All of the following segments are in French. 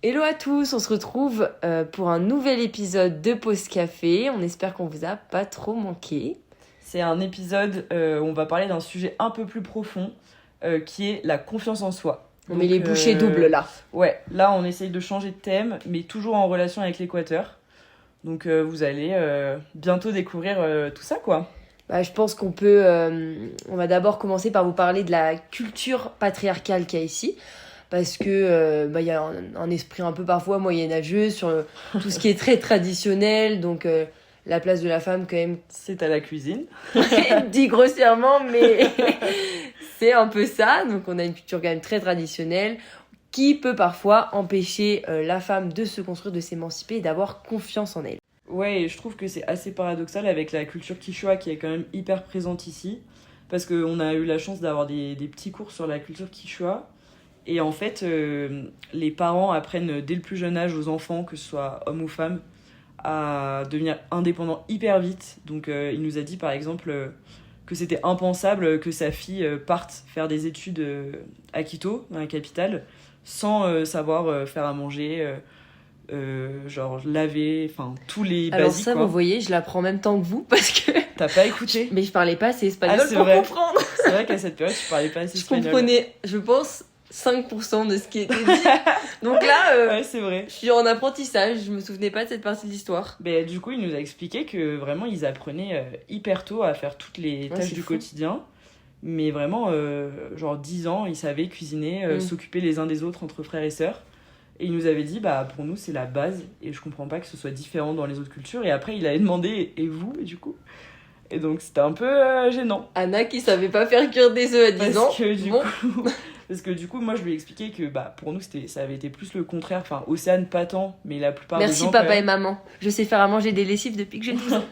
Hello à tous, on se retrouve pour un nouvel épisode de Pause Café. On espère qu'on vous a pas trop manqué. C'est un épisode où on va parler d'un sujet un peu plus profond qui est la confiance en soi. On met les bouchées doubles là. Ouais, là on essaye de changer de thème, mais toujours en relation avec l'Équateur. Donc vous allez bientôt découvrir tout ça quoi. Je pense qu'on va d'abord commencer par vous parler de la culture patriarcale qu'il y a ici. Parce que y a un esprit un peu parfois moyenâgeux sur tout ce qui est très traditionnel. Donc la place de la femme quand même... C'est à la cuisine. Dit grossièrement, mais c'est un peu ça. Donc on a une culture quand même très traditionnelle qui peut parfois empêcher la femme de se construire, de s'émanciper et d'avoir confiance en elle. Ouais, et je trouve que c'est assez paradoxal avec la culture quichua qui est quand même hyper présente ici. Parce qu'on a eu la chance d'avoir des petits cours sur la culture quichua. Et en fait, les parents apprennent dès le plus jeune âge aux enfants, que ce soit hommes ou femmes, à devenir indépendants hyper vite. Donc il nous a dit par exemple que c'était impensable que sa fille parte faire des études à Quito, dans la capitale, sans savoir faire à manger, genre laver, enfin tous les basiques. Alors ça, quoi. vous voyez, je l'apprends en même temps que vous parce que... T'as pas écouté? Mais je parlais pas assez espagnol pour vrai. comprendre. C'est vrai qu'à cette période, tu parlais pas assez espagnol. Je comprenais, je pense, 5% de ce qui était dit. Donc là, ouais, c'est vrai. Je suis en apprentissage, je me souvenais pas de cette partie de l'histoire. Du coup, il nous a expliqué que vraiment, ils apprenaient hyper tôt à faire toutes les tâches du quotidien. Mais vraiment, genre 10 ans, ils savaient cuisiner, s'occuper les uns des autres entre frères et sœurs. Et il nous avait dit, pour nous, c'est la base. Et je comprends pas que ce soit différent dans les autres cultures. Et après, il avait demandé, et vous, et du coup... Et donc, c'était un peu gênant. Anna qui savait pas faire cuire des œufs à 10 ans. Parce que du coup, moi, je lui ai expliqué que pour nous, ça avait été plus le contraire. Enfin, Océane, pas tant, mais la plupart des gens... Merci papa et maman. Je sais faire à manger des lessives depuis que j'ai 12 ans.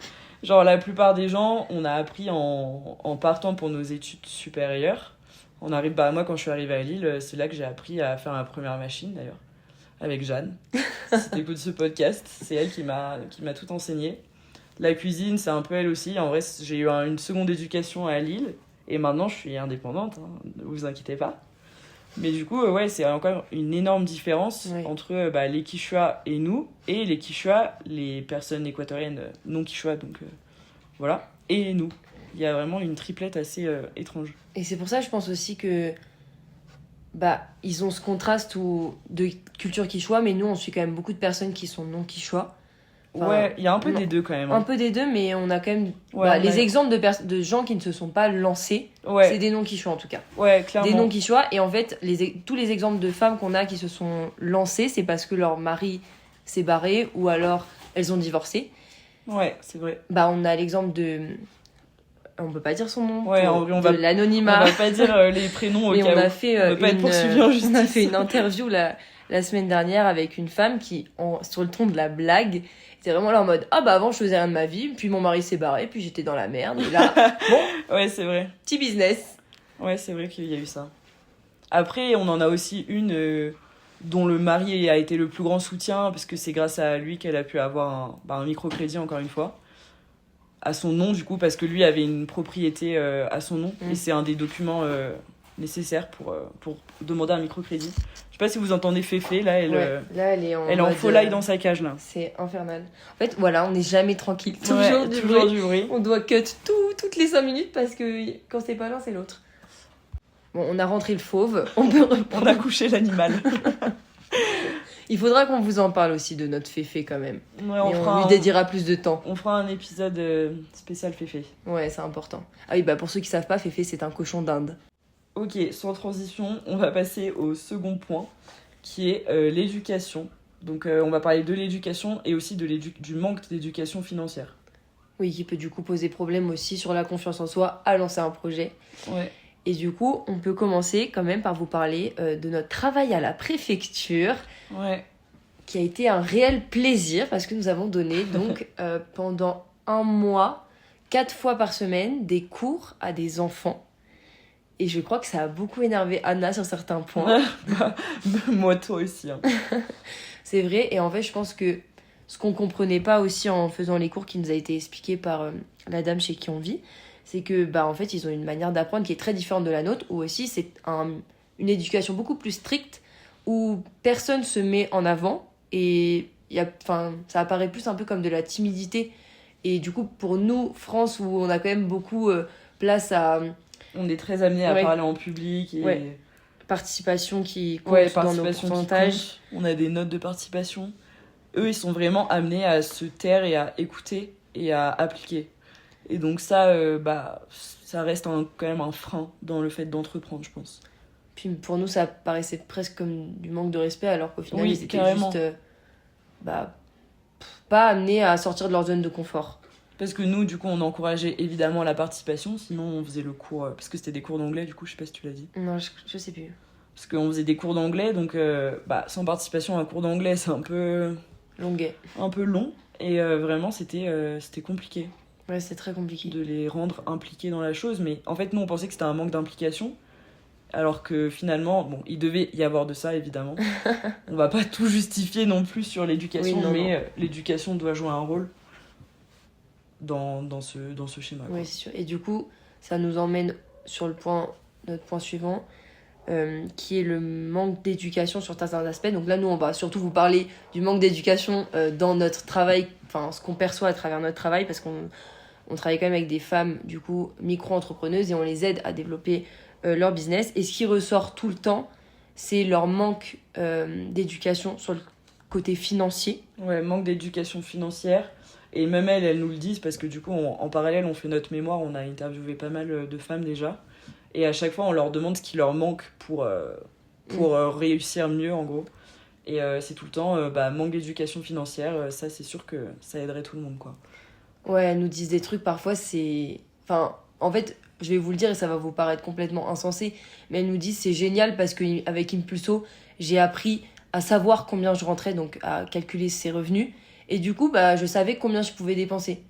Genre, la plupart des gens, on a appris en partant pour nos études supérieures. On arrive, moi, quand je suis arrivée à Lille, c'est là que j'ai appris à faire ma première machine, d'ailleurs, avec Jeanne. Si t'écoutes ce podcast, c'est elle qui m'a tout enseigné. La cuisine, c'est un peu elle aussi. En vrai, j'ai eu une seconde éducation à Lille. Et maintenant, je suis indépendante, ne vous inquiétez pas. Mais du coup, c'est encore une énorme différence entre les Quichua et nous, et les Quichua, les personnes équatoriennes non Quichua, donc voilà, et nous. Il y a vraiment une triplette assez étrange. Et c'est pour ça, je pense aussi que ils ont ce contraste de culture Quichua, mais nous, on suit quand même beaucoup de personnes qui sont non Quichua. Enfin, il y a un peu des deux quand même. Un peu des deux, mais on a quand même les exemples de gens qui ne se sont pas lancés. C'est des non-quichua en tout cas. Ouais, clairement. Des non-quichua. Et en fait, tous les exemples de femmes qu'on a qui se sont lancées, c'est parce que leur mari s'est barré ou alors elles ont divorcé. Ouais, c'est vrai. On a l'exemple de... On peut pas dire son nom. De l'anonymat. On va pas dire les prénoms au cas où. On a fait on pas être poursuivi en justice. On a fait une interview la semaine dernière avec une femme qui, sur le ton de la blague, était vraiment là en mode avant je faisais rien de ma vie, puis mon mari s'est barré, puis j'étais dans la merde, et là, ouais, c'est vrai. Petit business. Ouais, c'est vrai qu'il y a eu ça. Après, on en a aussi une dont le mari a été le plus grand soutien, parce que c'est grâce à lui qu'elle a pu avoir un microcrédit, encore une fois, à son nom, du coup, parce que lui avait une propriété à son nom, et c'est un des documents nécessaires pour demander un microcrédit. Je sais pas si vous entendez Féfé, là, elle est en folie dans sa cage, là. C'est infernal. En fait, voilà, on n'est jamais tranquille. Toujours du bruit. On doit cut toutes les 5 minutes parce que quand c'est pas l'un, c'est l'autre. Bon, on a rentré le fauve, on peut reprendre. On a couché l'animal. Il faudra qu'on vous en parle aussi de notre Féfé quand même. Ouais, on lui dédiera plus de temps. On fera un épisode spécial Féfé. Ouais, c'est important. Ah oui, pour ceux qui savent pas, Féfé, c'est un cochon d'Inde. Ok, sans transition, on va passer au second point, qui est l'éducation. Donc on va parler de l'éducation et aussi du manque d'éducation financière. Oui, qui peut du coup poser problème aussi sur la confiance en soi à lancer un projet. Ouais. Et du coup, on peut commencer quand même par vous parler de notre travail à la préfecture. Ouais. Qui a été un réel plaisir parce que nous avons donné donc pendant 1 mois, 4 fois par semaine, des cours à des enfants. Et je crois que ça a beaucoup énervé Anna sur certains points. Moi, toi aussi. Hein. C'est vrai. Et en fait, je pense que ce qu'on comprenait pas aussi en faisant les cours qui nous a été expliqué par la dame chez qui on vit, c'est que en fait ils ont une manière d'apprendre qui est très différente de la nôtre, ou aussi c'est une éducation beaucoup plus stricte où personne se met en avant et ça apparaît plus un peu comme de la timidité. Et du coup, pour nous, France, où on a quand même beaucoup place à... On est très amené à parler en public. Et... Participation qui compte dans nos pourcentages. On a des notes de participation. Eux, ils sont vraiment amenés à se taire et à écouter et à appliquer. Et donc ça, ça reste quand même un frein dans le fait d'entreprendre, je pense. Puis pour nous, ça paraissait presque comme du manque de respect, alors qu'au final, ils étaient carrément. juste... pas amenés à sortir de leur zone de confort. Parce que nous, du coup, on encourageait évidemment la participation, sinon on faisait le cours... parce que c'était des cours d'anglais, du coup, je sais pas si tu l'as dit. Non, je sais plus. Parce qu'on faisait des cours d'anglais, donc sans participation, un cours d'anglais, c'est un peu... Longuet. Un peu long, et vraiment, c'était compliqué. Ouais, c'est très compliqué. De les rendre impliqués dans la chose, mais en fait, nous, on pensait que c'était un manque d'implication, alors que finalement, il devait y avoir de ça, évidemment. On va pas tout justifier non plus sur l'éducation, mais l'éducation doit jouer un rôle dans ce schéma. Oui, c'est sûr. Et du coup, ça nous emmène sur notre point suivant, qui est le manque d'éducation sur certains aspects. Donc là, nous, on va surtout vous parler du manque d'éducation dans notre travail, enfin, ce qu'on perçoit à travers notre travail, parce qu'on travaille quand même avec des femmes, du coup, micro-entrepreneuses, et on les aide à développer leur business. Et ce qui ressort tout le temps, c'est leur manque d'éducation sur le côté financier. Ouais, manque d'éducation financière. Et même elles nous le disent, parce que du coup, en parallèle, on fait notre mémoire, on a interviewé pas mal de femmes déjà. Et à chaque fois, on leur demande ce qui leur manque pour réussir mieux, en gros. Et c'est tout le temps, manque d'éducation financière, ça, c'est sûr que ça aiderait tout le monde, quoi. Ouais, elles nous disent des trucs, parfois, c'est... Enfin, en fait, je vais vous le dire et ça va vous paraître complètement insensé, mais elles nous disent c'est génial parce qu'avec Impulso, j'ai appris à savoir combien je rentrais, donc à calculer ses revenus. Et du coup, je savais combien je pouvais dépenser.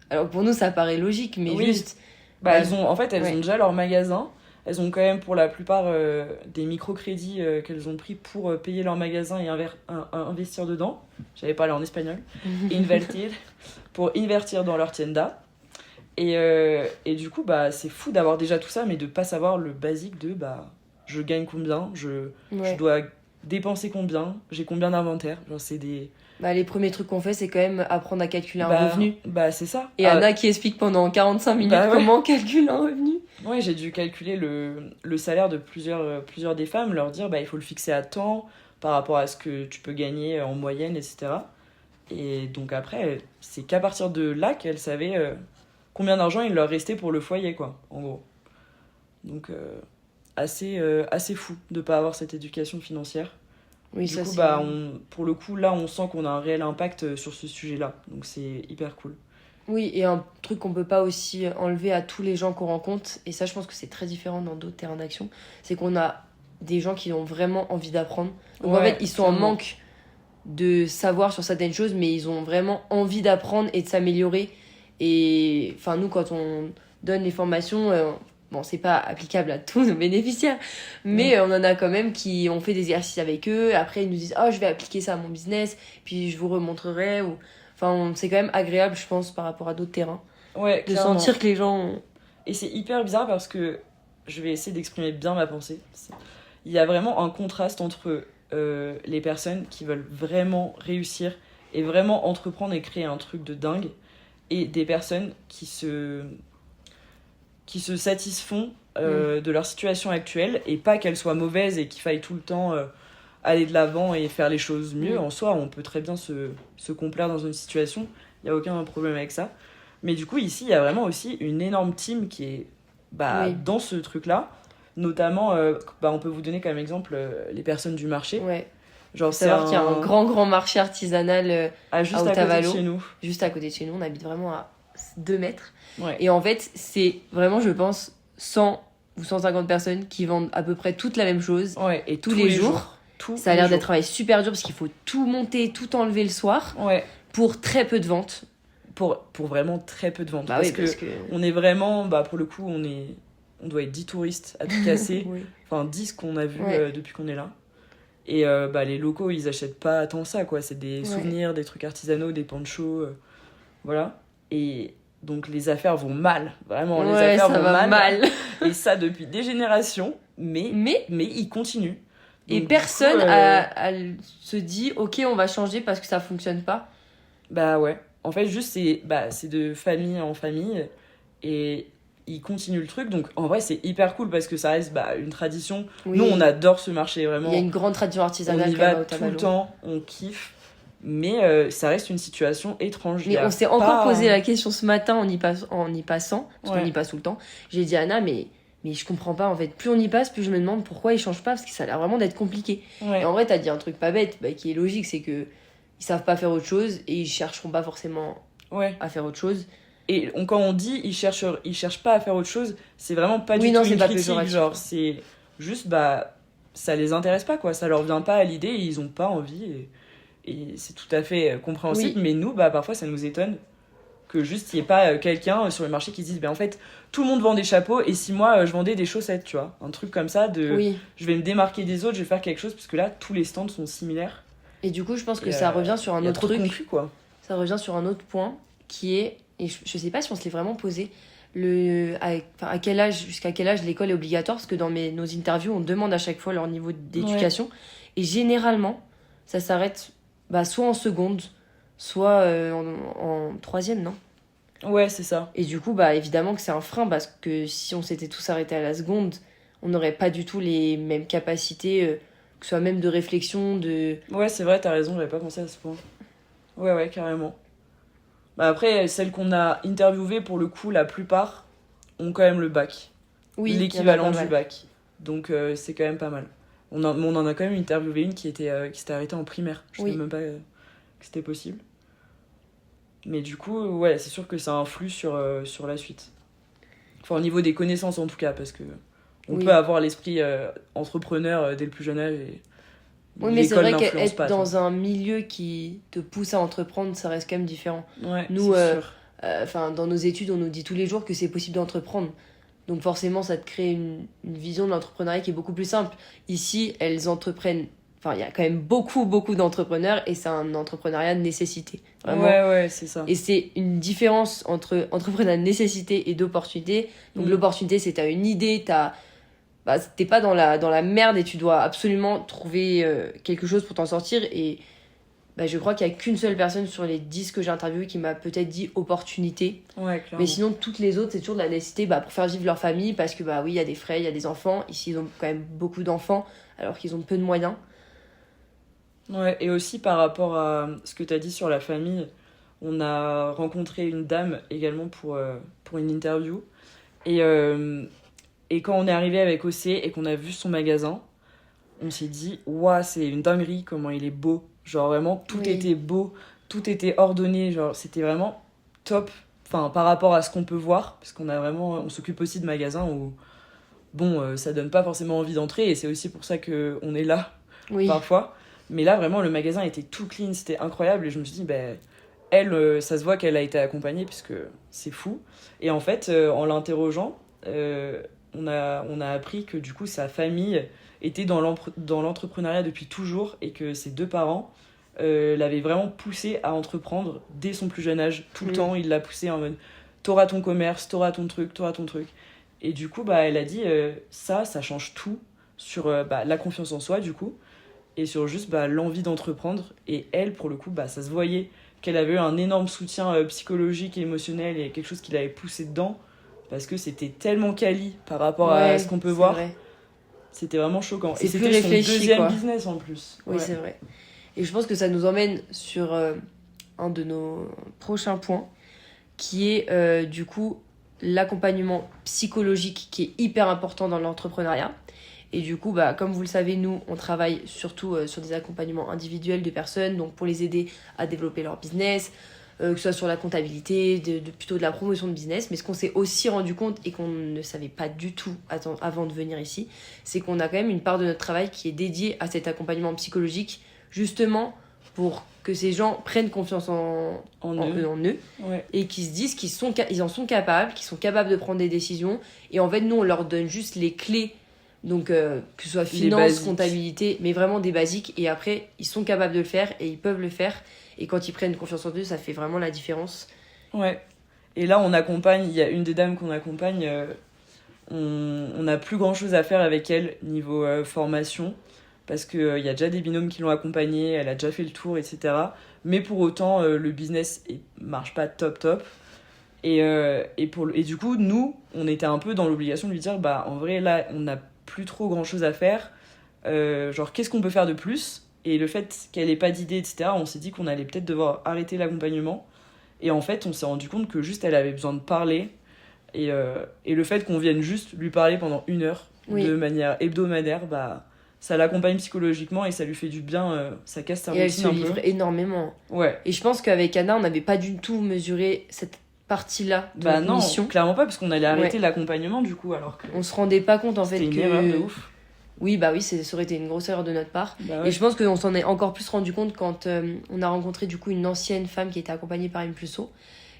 Alors pour nous, ça paraît logique, mais juste... elles ont déjà leur magasin. Elles ont quand même pour la plupart des microcrédits qu'elles ont pris pour payer leur magasin et investir dedans. J'avais parlé en espagnol. Invertir, pour invertir dans leur tienda. Et du coup, c'est fou d'avoir déjà tout ça, mais de pas savoir le basique de je gagne combien, je dois dépenser combien, j'ai combien d'inventaire. Genre, c'est des... les premiers trucs qu'on fait, c'est quand même apprendre à calculer un revenu. C'est ça. Et Anna qui explique pendant 45 minutes comment on calcule un revenu. Ouais, j'ai dû calculer le salaire de plusieurs des femmes, leur dire il faut le fixer à temps par rapport à ce que tu peux gagner en moyenne, etc. Et donc après, c'est qu'à partir de là qu'elles savaient combien d'argent il leur restait pour le foyer, quoi, en gros. Donc assez fou de pas avoir cette éducation financière. Oui, du coup, pour le coup, là, on sent qu'on a un réel impact sur ce sujet-là. Donc, c'est hyper cool. Oui, et un truc qu'on peut pas aussi enlever à tous les gens qu'on rencontre, et ça, je pense que c'est très différent dans d'autres terrains d'action, c'est qu'on a des gens qui ont vraiment envie d'apprendre. Donc, en fait, ils sont en manque de savoir sur certaines choses, mais ils ont vraiment envie d'apprendre et de s'améliorer. Et enfin, nous, quand on donne les formations... c'est pas applicable à tous nos bénéficiaires, mais on en a quand même qui ont fait des exercices avec eux. Après, ils nous disent « Oh, je vais appliquer ça à mon business, puis je vous remontrerai. » Enfin, c'est quand même agréable, je pense, par rapport à d'autres terrains. Ouais, de sentir que les gens... Et c'est hyper bizarre parce que je vais essayer d'exprimer bien ma pensée. Il y a vraiment un contraste entre les personnes qui veulent vraiment réussir et vraiment entreprendre et créer un truc de dingue, et des personnes qui se satisfont de leur situation actuelle, et pas qu'elle soit mauvaise et qu'il faille tout le temps aller de l'avant et faire les choses mieux. En soi, on peut très bien se complaire dans une situation, il n'y a aucun problème avec ça. Mais du coup, ici, il y a vraiment aussi une énorme team qui est dans ce truc-là. Notamment, on peut vous donner comme exemple les personnes du marché. Ouais. Genre, faut savoir qu'il y a un grand marché artisanal juste à côté de chez nous. Juste à côté de chez nous, on habite vraiment à 2 mètres. Ouais. Et en fait, c'est vraiment, je pense, 100 ou 150 personnes qui vendent à peu près toutes la même chose. Ouais, et tous les jours. Ça a l'air d'être un travail super dur parce qu'il faut tout monter, tout enlever le soir. Ouais. Pour très peu de ventes. Pour vraiment très peu de ventes. Parce que on est vraiment, pour le coup, on doit être 10 touristes à tout casser. Oui. Enfin, 10 qu'on a vus depuis qu'on est là. Et les locaux, ils achètent pas tant ça, quoi. C'est des souvenirs, des trucs artisanaux, des ponchos, voilà. Et donc les affaires vont mal, vraiment, les affaires vont mal. Et ça depuis des générations, mais ils continuent. Donc, et personne se dit, ok, on va changer parce que ça fonctionne pas. Bah ouais. En fait, juste, c'est de famille en famille. Et ils continuent le truc. Donc, en vrai, c'est hyper cool parce que ça reste une tradition. Oui. Nous, on adore ce marché, vraiment. Il y a une grande tradition artisanale. On y va tout le temps, on kiffe. Mais ça reste une situation étrange. Mais on s'est encore posé la question ce matin en y passant. Parce qu'on y passe tout le temps. J'ai dit à Anna, mais je comprends pas en fait. Plus on y passe, plus je me demande pourquoi ils changent pas, parce que ça a l'air vraiment d'être compliqué. Ouais. Et en vrai, t'as dit un truc pas bête, qui est logique, c'est que ils savent pas faire autre chose et ils chercheront pas forcément à faire autre chose. Et quand on dit ils cherchent pas à faire autre chose, c'est vraiment pas du tout une critique. Genre, c'est juste ça les intéresse pas, quoi. Ça leur vient pas à l'idée, et ils ont pas envie. Et c'est tout à fait compréhensible. Oui. Mais nous, parfois, ça nous étonne que juste il n'y ait pas quelqu'un sur le marché qui se dise en fait tout le monde vend des chapeaux et si moi je vendais des chaussettes, tu vois, un truc comme ça je vais me démarquer des autres, je vais faire quelque chose, parce que là tous les stands sont similaires. Et du coup je pense que ça revient sur un autre truc conclu, quoi. Ça revient sur un autre point qui est, et je sais pas si on se l'est vraiment posé, à quel âge, jusqu'à quel âge l'école est obligatoire, parce que dans nos interviews on demande à chaque fois leur niveau d'éducation. Et généralement ça s'arrête soit en seconde, soit en troisième, non? Ouais, c'est ça. Et du coup, évidemment que c'est un frein, parce que si on s'était tous arrêtés à la seconde, on n'aurait pas du tout les mêmes capacités, que ce soit même de réflexion, de... Ouais, c'est vrai, t'as raison, j'avais pas pensé à ce point. Ouais, carrément. Après, celles qu'on a interviewées, pour le coup, la plupart ont quand même le bac. Oui, l'équivalent du bac. Donc c'est quand même pas mal. On en a quand même interviewé une qui s'était arrêtée en primaire. Je savais même pas que c'était possible. Mais du coup, ouais, c'est sûr que ça influe sur la suite. Enfin, au niveau des connaissances, en tout cas, parce que on peut avoir l'esprit entrepreneur dès le plus jeune âge. Oui, mais c'est vrai qu'être dans un milieu qui te pousse à entreprendre, ça reste quand même différent. Ouais, nous, dans nos études, on nous dit tous les jours que c'est possible d'entreprendre. Donc forcément, ça te crée une vision de l'entrepreneuriat qui est beaucoup plus simple. Ici, elles entreprennent... Enfin, il y a quand même beaucoup d'entrepreneurs et c'est un entrepreneuriat de nécessité. Vraiment. Ouais, c'est ça. Et c'est une différence entre entrepreneuriat de nécessité et d'opportunité. Donc l'opportunité, c'est t'as une idée, t'es pas dans la merde et tu dois absolument trouver quelque chose pour t'en sortir. Et je crois qu'il y a qu'une seule personne sur les 10 que j'ai interviewées qui m'a peut-être dit opportunité. Ouais, clairement. Mais sinon, toutes les autres, c'est toujours de la nécessité pour faire vivre leur famille, parce que oui, il y a des frais, il y a des enfants. Ici, ils ont quand même beaucoup d'enfants, alors qu'ils ont peu de moyens. Ouais, et aussi par rapport à ce que tu as dit sur la famille, on a rencontré une dame également pour une interview. Et quand on est arrivé avec OC et qu'on a vu son magasin, on s'est dit, waouh, c'est une dinguerie comment il est beau. Genre vraiment, tout était beau, tout était ordonné, genre c'était vraiment top. Enfin, par rapport à ce qu'on peut voir, parce on s'occupe aussi de magasins où, ça donne pas forcément envie d'entrer, et c'est aussi pour ça qu'on est là, parfois. Mais là, vraiment, le magasin était tout clean, c'était incroyable. Et je me suis dit, elle, ça se voit qu'elle a été accompagnée, puisque c'est fou. Et en fait, en l'interrogeant, on a appris que du coup, sa famille était dans l'entrepreneuriat depuis toujours, et que ses deux parents l'avaient vraiment poussée à entreprendre dès son plus jeune âge. Tout le temps, il l'a poussée en mode, t'auras ton commerce, t'auras ton truc. Et du coup, elle a dit, ça change tout sur la confiance en soi, du coup. Et sur juste l'envie d'entreprendre. Et elle, pour le coup, ça se voyait qu'elle avait eu un énorme soutien psychologique et émotionnel, et quelque chose qui l'avait poussée dedans, parce que c'était tellement quali par rapport à ce qu'on peut voir. Vrai. C'était vraiment choquant. Et c'était son deuxième business en plus. Oui, c'est vrai. Et je pense que ça nous emmène sur un de nos prochains points, qui est du coup l'accompagnement psychologique, qui est hyper important dans l'entrepreneuriat. Et du coup, comme vous le savez, nous, on travaille surtout sur des accompagnements individuels de personnes, donc pour les aider à développer leur business, que ce soit sur la comptabilité, plutôt de la promotion de business. Mais ce qu'on s'est aussi rendu compte, et qu'on ne savait pas du tout avant de venir ici, c'est qu'on a quand même une part de notre travail qui est dédiée à cet accompagnement psychologique, justement pour que ces gens prennent confiance en eux et qu'ils se disent qu'ils en sont capables, qu'ils sont capables de prendre des décisions. Et en fait, nous, on leur donne juste les clés Donc, que ce soit finance, comptabilité, mais vraiment des basiques. Et après, ils sont capables de le faire et ils peuvent le faire. Et quand ils prennent confiance en eux, ça fait vraiment la différence. Ouais. Et là, on accompagne, il y a une des dames qu'on accompagne, on n'a plus grand-chose à faire avec elle niveau formation. Parce qu'il y a déjà des binômes qui l'ont accompagnée, elle a déjà fait le tour, etc. Mais pour autant, le business marche pas top. Et du coup, nous, on était un peu dans l'obligation de lui dire, bah en vrai, là, on n'a plus trop grand-chose à faire. Genre, qu'est-ce qu'on peut faire de plus ? Et le fait qu'elle ait pas d'idée, etc., on s'est dit qu'on allait peut-être devoir arrêter l'accompagnement. Et en fait, on s'est rendu compte que juste, elle avait besoin de parler. Et le fait qu'on vienne juste lui parler pendant 1 heure, de manière hebdomadaire, bah... ça l'accompagne psychologiquement et ça lui fait du bien, ça casse sa routine un peu. Et elle se livre énormément. Ouais. Et je pense qu'avec Anna, on n'avait pas du tout mesuré cette partie-là de notre mission. Non, clairement pas, parce qu'on allait arrêter l'accompagnement du coup, alors que... On se rendait pas compte en fait que... C'était une erreur de ouf. Oui, bah oui, ça aurait été une grosse erreur de notre part. Bah ouais. Et je pense qu'on s'en est encore plus rendu compte quand on a rencontré du coup une ancienne femme qui était accompagnée par Impulso,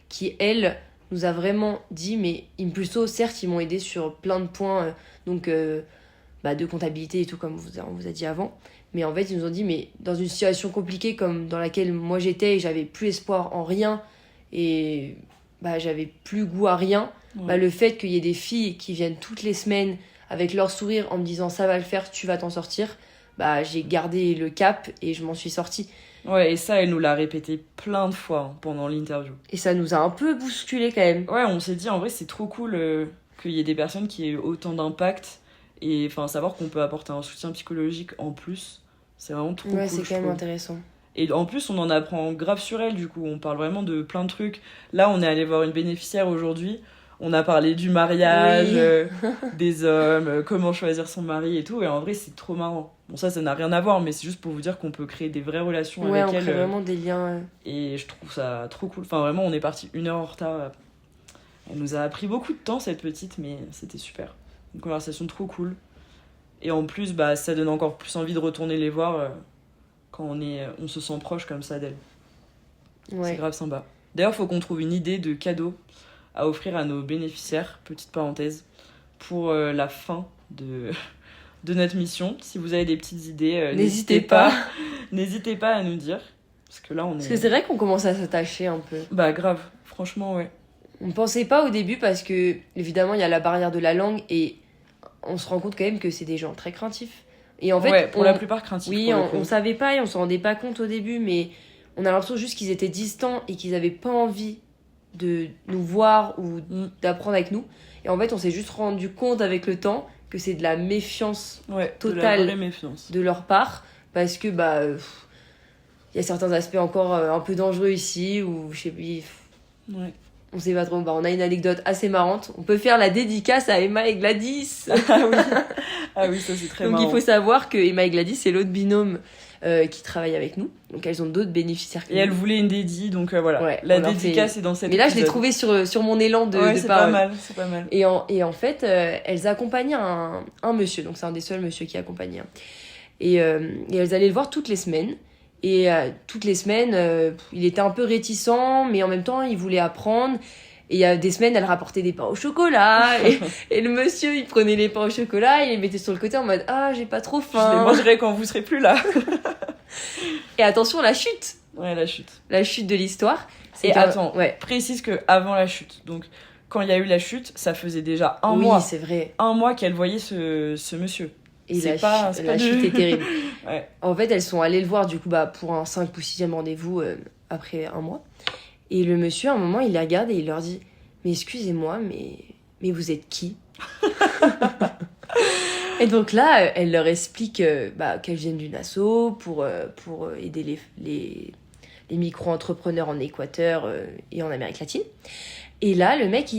qui elle nous a vraiment dit, mais Impulso, certes, ils m'ont aidé sur plein de points, de comptabilité et tout, comme on vous a dit avant. Mais en fait, ils nous ont dit, mais dans une situation compliquée comme dans laquelle moi j'étais et j'avais plus espoir en rien et j'avais plus goût à rien, le fait qu'il y ait des filles qui viennent toutes les semaines avec leur sourire en me disant ça va le faire, tu vas t'en sortir, j'ai gardé le cap et je m'en suis sortie. Ouais, et ça, elle nous l'a répété plein de fois pendant l'interview. Et ça nous a un peu bousculé quand même. Ouais, on s'est dit, en vrai, c'est trop cool qu'il y ait des personnes qui aient autant d'impact. Et savoir qu'on peut apporter un soutien psychologique en plus, c'est vraiment trop cool. Ouais, c'est quand même intéressant. Et en plus, on en apprend grave sur elle, du coup. On parle vraiment de plein de trucs. Là, on est allé voir une bénéficiaire aujourd'hui. On a parlé du mariage, des hommes, comment choisir son mari et tout. Et en vrai, c'est trop marrant. Bon, ça n'a rien à voir, mais c'est juste pour vous dire qu'on peut créer des vraies relations avec elle. Ouais, on crée vraiment des liens. Et je trouve ça trop cool. Enfin, vraiment, on est parti 1 heure en retard. Elle nous a pris beaucoup de temps, cette petite, mais c'était super. Une conversation trop cool. Et en plus, ça donne encore plus envie de retourner les voir quand on se sent proche comme ça d'elle. Ouais. C'est grave sympa. D'ailleurs, il faut qu'on trouve une idée de cadeau à offrir à nos bénéficiaires, petite parenthèse, pour la fin de notre mission. Si vous avez des petites idées, n'hésitez pas. N'hésitez pas à nous dire. Parce que là, Parce que c'est vrai qu'on commence à s'attacher un peu. Grave. Franchement, ouais. On ne pensait pas au début parce que, évidemment, il y a la barrière de la langue et on se rend compte quand même que c'est des gens très craintifs. Et en fait, pour la plupart craintifs. Oui, on savait pas et on s'en rendait pas compte au début, mais on a l'impression juste qu'ils étaient distants et qu'ils avaient pas envie de nous voir ou d'apprendre avec nous. Et en fait, on s'est juste rendu compte avec le temps que c'est de la méfiance totale de la vraie méfiance de leur part, parce que y a certains aspects encore un peu dangereux ici ou je sais pas. Ouais. On sait pas trop. On a une anecdote assez marrante. On peut faire la dédicace à Emma et Gladys. Ah oui, ça c'est très marrant. Donc il faut savoir que Emma et Gladys, c'est l'autre binôme qui travaille avec nous. Donc elles ont d'autres bénéficiaires que nous. Et elles voulaient une dédie, donc voilà. Ouais, la dédicace est dans cette Mais là, je l'ai trouvée sur mon élan de c'est parole. C'est pas mal. Et en fait, elles accompagnaient un monsieur. Donc c'est un des seuls monsieur qui accompagnait. Et elles allaient le voir toutes les semaines. Et toutes les semaines, il était un peu réticent, mais en même temps, il voulait apprendre. Et il y a des semaines, elle rapportait des pains au chocolat. et le monsieur, il prenait les pains au chocolat, il les mettait sur le côté en mode « Ah, j'ai pas trop faim. » Je les mangerai quand vous serez plus là. Et attention, la chute. Ouais, la chute. La chute de l'histoire. Précise qu'avant la chute, donc quand il y a eu la chute, ça faisait déjà un mois. Oui, c'est vrai. 1 mois qu'elle voyait ce monsieur. Et la chute est terrible. Ouais. En fait, elles sont allées le voir du coup pour un 5 ou 6e rendez-vous après 1 mois. Et le monsieur, à un moment, il les regarde et il leur dit « Mais excusez-moi, mais vous êtes qui ?» Et donc là, elle leur explique qu'elles viennent d'une asso pour aider les micro-entrepreneurs en Équateur et en Amérique latine. Et là, le mec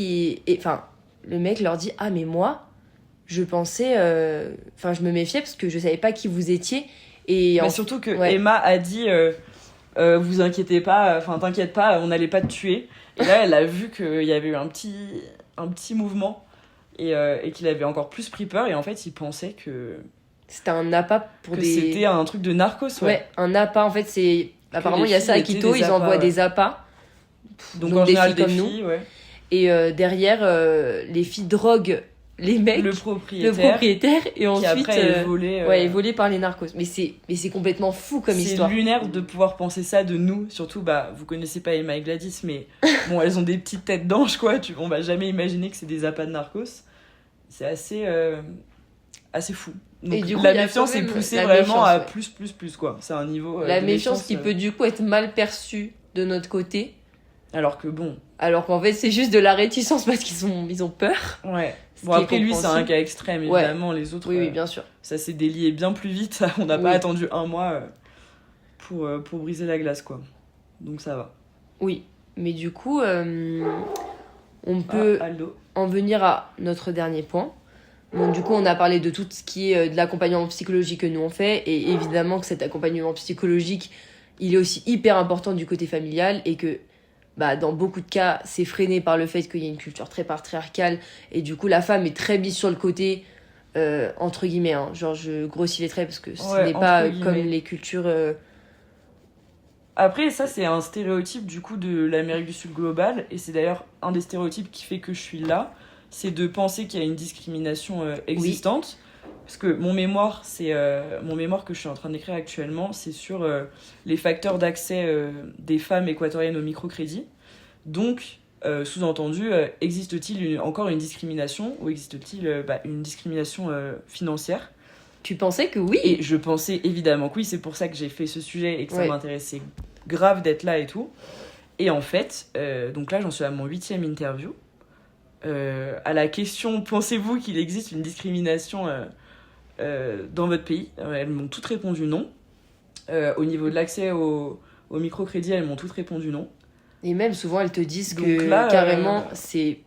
leur dit « Ah, mais moi, je pensais... je me méfiais parce que je savais pas qui vous étiez. » Et surtout que Emma a dit vous inquiétez pas, t'inquiète pas, on n'allait pas te tuer. Et là, elle a vu qu'il y avait eu un petit mouvement et qu'il avait encore plus pris peur. Et en fait, il pensait que c'était un appât c'était un truc de narcos. Ouais, un appât. En fait, c'est apparemment il y a ça à Quito, ils envoient des appâts. Donc en général, des filles comme nous. Ouais. Et derrière, les filles droguent les mecs, le le propriétaire, propriétaire, et qui ensuite après est volé. est volé par les narcos. Mais c'est complètement fou comme histoire. C'est lunaire de pouvoir penser ça de nous. Surtout, vous connaissez pas Emma et Gladys, mais bon, elles ont des petites têtes d'ange, quoi. On va jamais imaginer que c'est des appâts de narcos. C'est assez fou. Donc, Et du coup, la il y a méfiance quand est même poussée la vraiment à méfiance, plus, quoi. C'est un niveau. La de méfiance qui peut du coup être mal perçue de notre côté. Alors que bon. Alors qu'en fait, c'est juste de la réticence parce qu'ils ont peur. Ouais. Ce Bon, qui est après, lui, c'est un compréhensible. cas extrême, évidemment. Les autres, Oui, bien sûr. ça s'est délié bien plus vite. On n'a Oui. pas attendu un mois pour briser la glace, quoi. Donc ça va. Oui, mais du coup, on peut Aldo. en venir à notre dernier point. Bon, du coup, on a parlé de tout ce qui est de l'accompagnement psychologique que nous on fait, et évidemment que cet accompagnement psychologique, il est aussi hyper important du côté familial, et que dans beaucoup de cas, c'est freiné par le fait qu'il y a une culture très patriarcale, et du coup, la femme est très mise sur le côté, entre guillemets, hein, genre je grossis les traits parce que ce n'est pas comme les cultures... Après, ça, c'est un stéréotype du coup de l'Amérique du Sud globale, et c'est d'ailleurs un des stéréotypes qui fait que je suis là, c'est de penser qu'il y a une discrimination existante. Oui. Parce que mon mémoire que je suis en train d'écrire actuellement, c'est sur les facteurs d'accès des femmes équatoriennes au microcrédit. Donc, sous-entendu, existe-t-il encore une discrimination, ou existe-t-il une discrimination financière ? Tu pensais que oui ? Et je pensais évidemment que oui, c'est pour ça que j'ai fait ce sujet et que ça m'intéressait grave d'être là et tout. Et en fait, donc là j'en suis à mon 8e interview. À la question « Pensez-vous qu'il existe une discrimination dans votre pays ?» Elles m'ont toutes répondu non. Au niveau de l'accès au microcrédit, elles m'ont toutes répondu non. Et même souvent elles te disent donc que là, carrément c'est...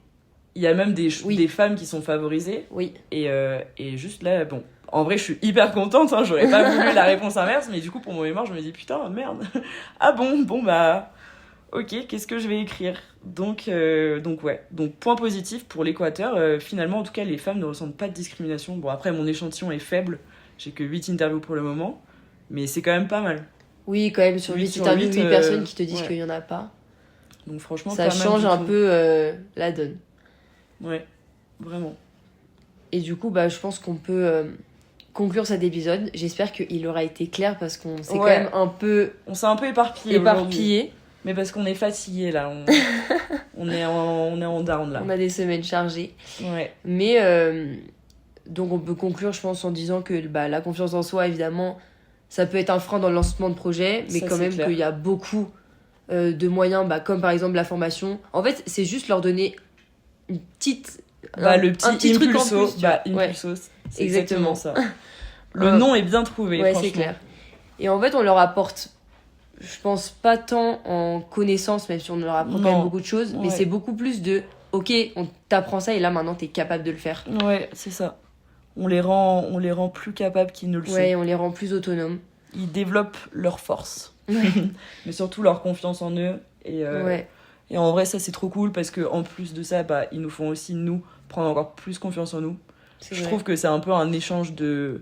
Il y a même des femmes qui sont favorisées. Oui. Et juste là, bon... En vrai, je suis hyper contente, hein, j'aurais pas voulu la réponse inverse, mais du coup, pour mon mémoire, je me dis, putain, merde. Ah bon, ok, qu'est-ce que je vais écrire ? Donc ouais. Donc, point positif pour l'Équateur, finalement, en tout cas, les femmes ne ressentent pas de discrimination. Bon, après, mon échantillon est faible, j'ai que 8 interviews pour le moment, mais c'est quand même pas mal. Oui, quand même, sur 8 interviews, 8 personnes qui te disent qu'il y en a pas. Donc, franchement, ça change un peu la donne. Ouais, vraiment. Et du coup, je pense qu'on peut... conclure cet épisode. J'espère qu'il aura été clair parce qu'on s'est quand même un peu... On s'est un peu éparpillé. Mais parce qu'on est fatigué là. On est en down là. On a des semaines chargées. Ouais. Mais donc on peut conclure, je pense, en disant que la confiance en soi, évidemment, ça peut être un frein dans le lancement de projet, mais ça, quand même qu'il y a beaucoup de moyens, comme par exemple la formation. En fait, c'est juste leur donner une petite... le petit truc en impulso. plus. Impulso, c'est exactement ça. Le nom est bien trouvé, ouais, franchement. C'est clair. Et en fait, on leur apporte, je pense, pas tant en connaissance, même si on leur apprend quand même beaucoup de choses, mais c'est beaucoup plus de, ok, on t'apprend ça et là, maintenant, t'es capable de le faire. Ouais, c'est ça. On les rend plus capables qu'ils ne le sont. Ouais, on les rend plus autonomes. Ils développent leur force. Ouais. Mais surtout leur confiance en eux. Et en vrai, ça, c'est trop cool parce qu'en plus de ça, ils nous font aussi, nous, prendre encore plus confiance en nous. Je trouve que c'est un peu un échange de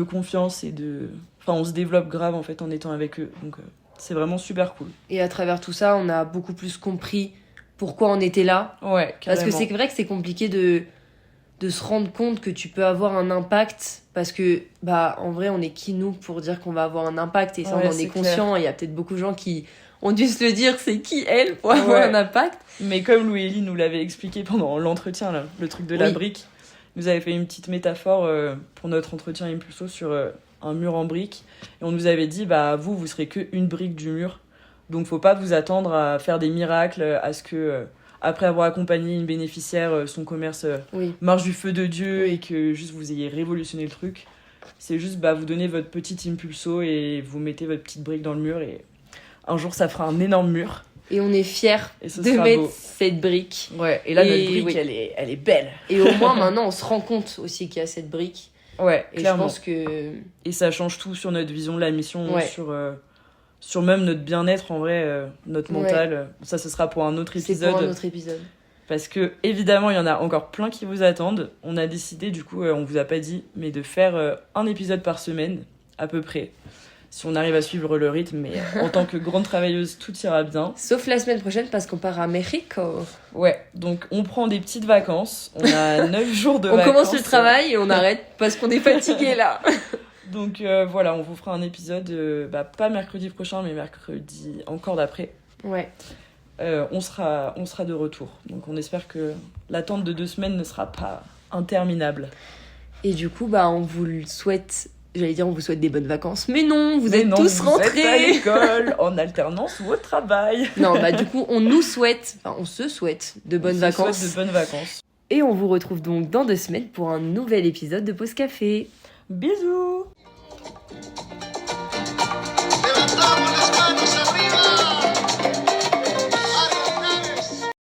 confiance et de... Enfin, on se développe grave, en fait, en étant avec eux. Donc, c'est vraiment super cool. Et à travers tout ça, on a beaucoup plus compris pourquoi on était là. Ouais, carrément. Parce que c'est vrai que c'est compliqué de se rendre compte que tu peux avoir un impact. Parce que, en vrai, on est qui, nous, pour dire qu'on va avoir un impact. Et ça, on en est conscient. Il y a peut-être beaucoup de gens qui ont dû se le dire, c'est qui, elle, pour avoir un impact. Mais comme Louis-Élie nous l'avait expliqué pendant l'entretien, là, le truc de la brique, nous avait fait une petite métaphore pour notre entretien Impulso sur un mur en briques. Et on nous avait dit, vous serez qu'une brique du mur. Donc, faut pas vous attendre à faire des miracles, à ce que, après avoir accompagné une bénéficiaire, son commerce marche du feu de Dieu et que juste vous ayez révolutionné le truc. C'est juste, vous donnez votre petit Impulso et vous mettez votre petite brique dans le mur et un jour, ça fera un énorme mur. Et on est fiers de mettre cette brique. Ouais, et là, notre brique, elle est belle. Et au moins, maintenant, on se rend compte aussi qu'il y a cette brique. Ouais, et clairement. Je pense que... Et ça change tout sur notre vision de la mission, sur même notre bien-être, en vrai, notre mental. Ça, ce sera pour un autre épisode. C'est pour un autre épisode. Parce que, évidemment, il y en a encore plein qui vous attendent. On a décidé, du coup, on vous a pas dit, mais de faire un épisode par semaine, à peu près. si on arrive à suivre le rythme. Mais en tant que grande travailleuse, tout ira bien. Sauf la semaine prochaine parce qu'on part à Mexico. Ouais, donc on prend des petites vacances. On a 9 jours de On vacances. commence le travail et on arrête parce qu'on est fatigué là. Donc voilà, on vous fera un épisode, pas mercredi prochain, mais mercredi encore d'après. Ouais. On sera de retour. Donc on espère que l'attente de 2 semaines ne sera pas interminable. Et du coup, on vous le souhaite. J'allais dire, on vous souhaite des bonnes vacances. Mais non, vous êtes tous rentrés. Vous êtes à l'école, en alternance ou au travail. Non, du coup, on se souhaite de bonnes vacances. Souhaite de bonnes vacances. Et on vous retrouve donc dans 2 semaines pour un nouvel épisode de Pause Café. Bisous.